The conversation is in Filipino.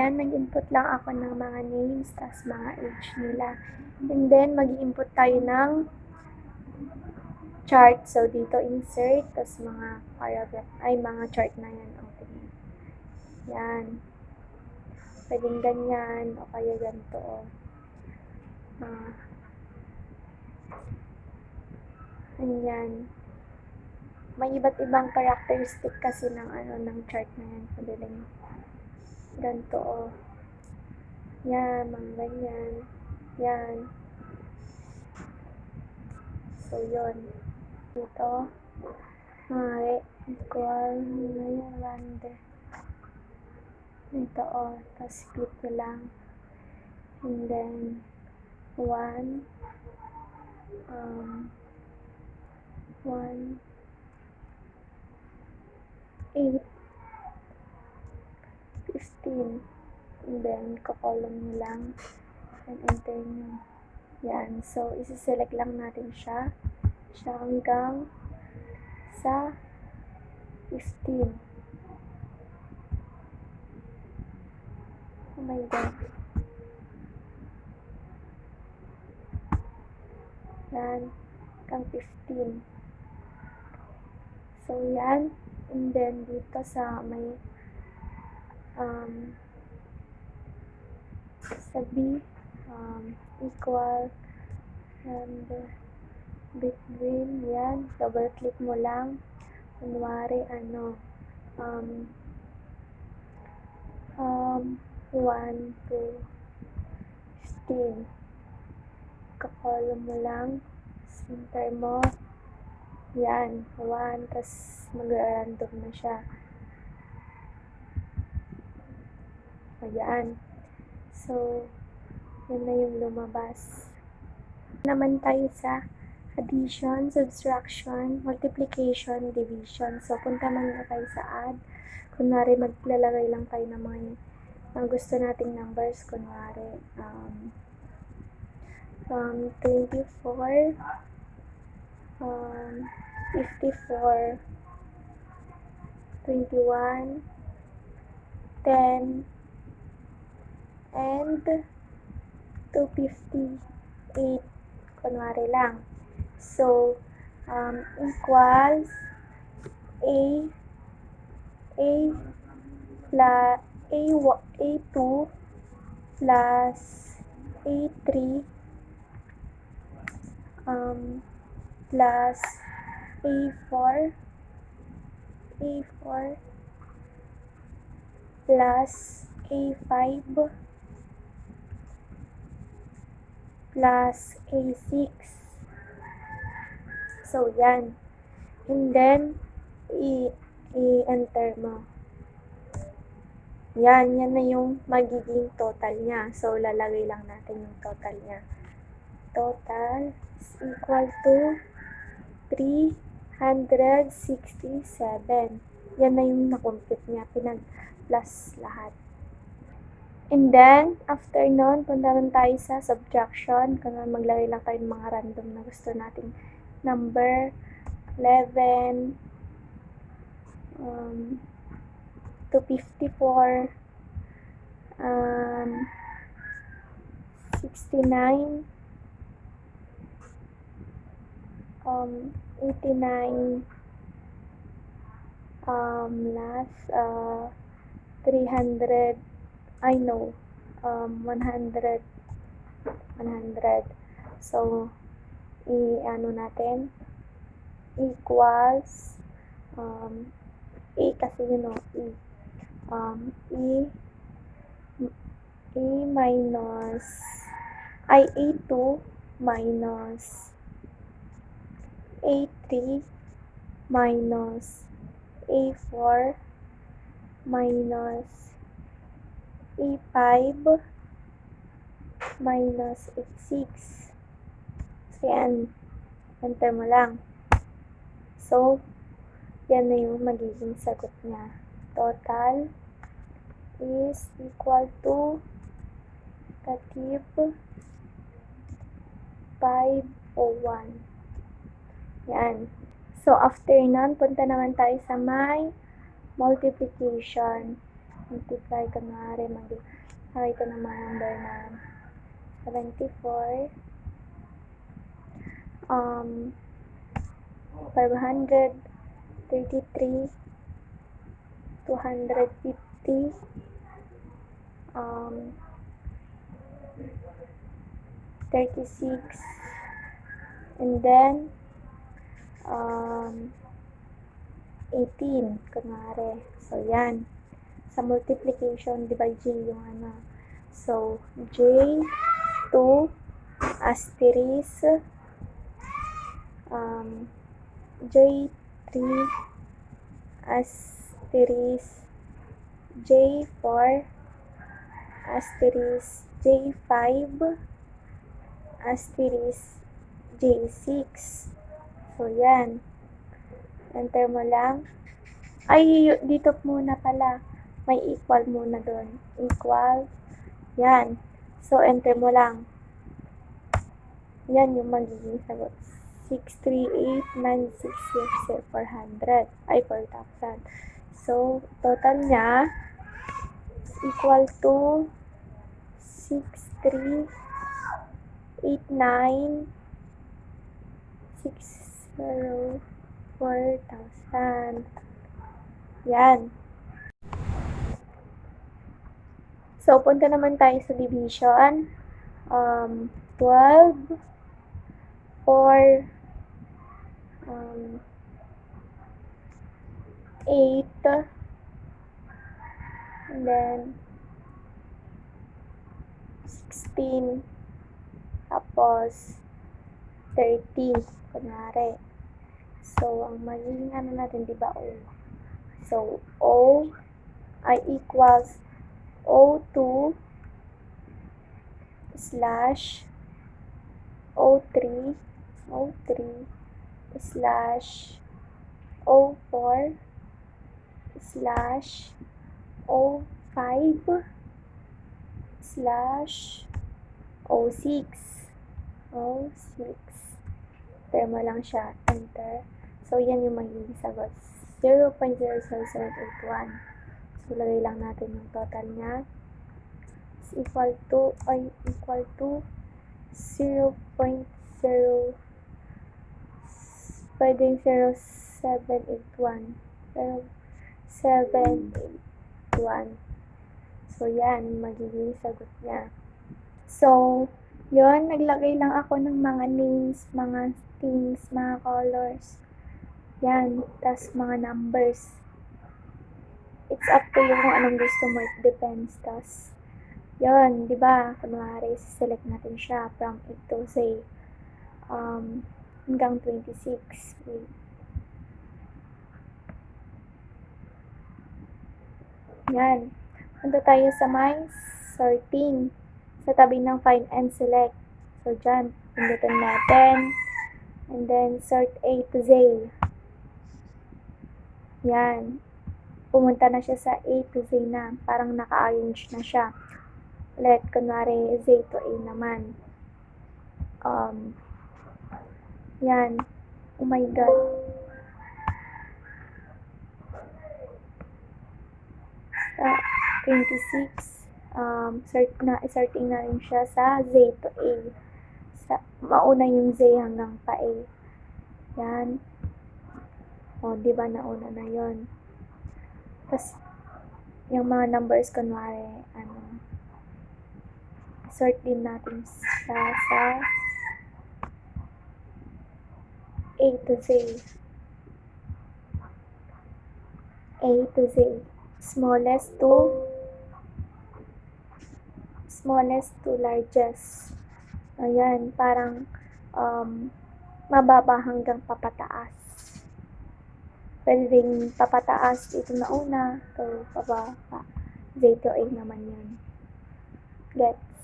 yan, nag-input lang ako ng mga names, tas mga age nila. And then, mag-input tayo ng chart. So, dito insert, tas mga paragraph, ay mga chart na yan. Okay. Yan. Pwedeng ganyan, o kaya ganito. Ganyan. May iba't ibang characteristic kasi ng ng chart na yan. Pwedeng ganito. Yan, mga ganyan. Yan. So, yun. Dito. Equal na yung random. Ito, tapos split ko lang. And then, 1, 8, 15. And then, kakolong nyo lang. And enter nyo. Yan. So, isi-select lang natin siya. Siya hanggang sa 15. Oh my God. Yan. Hanggang 15. So, yan. And then, dito sa may sa B, equal and between, yan, double click mo lang. Kunwari, 1 to 15. Kakolom mo lang. Center mo. Yan, 1, tas mag-random na siya. Ayan. So, yan na yung lumabas. Naman tayo sa addition, subtraction, multiplication, division. So, punta man na tayo sa add. Kunwari, maglalagay lang tayo ng mga gusto nating numbers. Kunwari, from 24, 54, 21, 10, and 258. Kunwari lang. So, equals A2 plus A3 plus A4 plus A5 plus A6. So, yan. And then, i-enter mo. Yan na yung magiging total niya. So, lalagay lang natin yung total niya. Total is equal to 367. Yan na yung na-compute niya. Pinag-plus lahat. And then, after nun, punta naman tayo sa subtraction. Kung maglagay lang tayo ng mga random na gusto nating number. 11, 254, 69, 89, last 300, 100. So, i-ano natin, equals, A kasi A2 minus A3 minus A4 minus A5 minus A6. So, yan. Enter mo lang. So, yan na yung magiging sagot niya. Total is equal to negative 501. Yan. So, after nun, punta naman tayo sa my multiplication. multiply, kunwari, makita ng mga number na 74, 533, 250, 36, and then 18, kunwari. So, yan. Sa multiplication, di ba J yung ano? So, J2 asterisk J3 asterisk J4 asterisk J5 asterisk J6. So, yan. Enter mo lang. Ay, dito muna pala. May equal muna doon. Equal. Yan. So, enter mo lang. Yan yung magiging sagot. 638,960,400. Ay, 4,000. So, total niya is equal to 638,960,4,000. Yan. So, punta naman tayo sa division. 12, 4, 8, and then 16, tapos 30, kunwari. So, ang magiging ano natin, di ba, O? So, O ay equals O2 slash O3 slash O4 slash O5 slash O6. Termo lang siya. Enter. So, yan yung magiging sagot. 0.00781. So, lagay lang natin yung total niya. Is equal to 0.0, pwedeng 0.781. 0.781. So, yan, magiging sagot niya. So, yun, naglagay lang ako ng mga names, mga things, mga colors. Yan, tas mga numbers. It's up to you kung anong gusto mo. It depends. Tas, yun, di ba? Kunwari, select natin siya from 8 to say, hanggang 26. Wait. Yan. Punta tayo sa my sorting. Sa tabi ng find and select. So, dyan, pindutin natin. And then, sort A to Z. Yan. Pumunta na siya sa A to Z na. Parang naka-arrange na siya. Let, kunwari, Z to A naman. Yan. Oh my God. Sa 26. Sorting na rin siya sa Z to A. Mauna yung Z hanggang pa A. Yan. O, di ba nauna na yon. Tapos, yung mga numbers, kunwari, sort din natin siya sa A to Z. A to Z. Smallest to largest. Ayan, parang mababa hanggang papataas. Pwede rin papataas ito na una, so pababa. Z to A naman yan. Gets?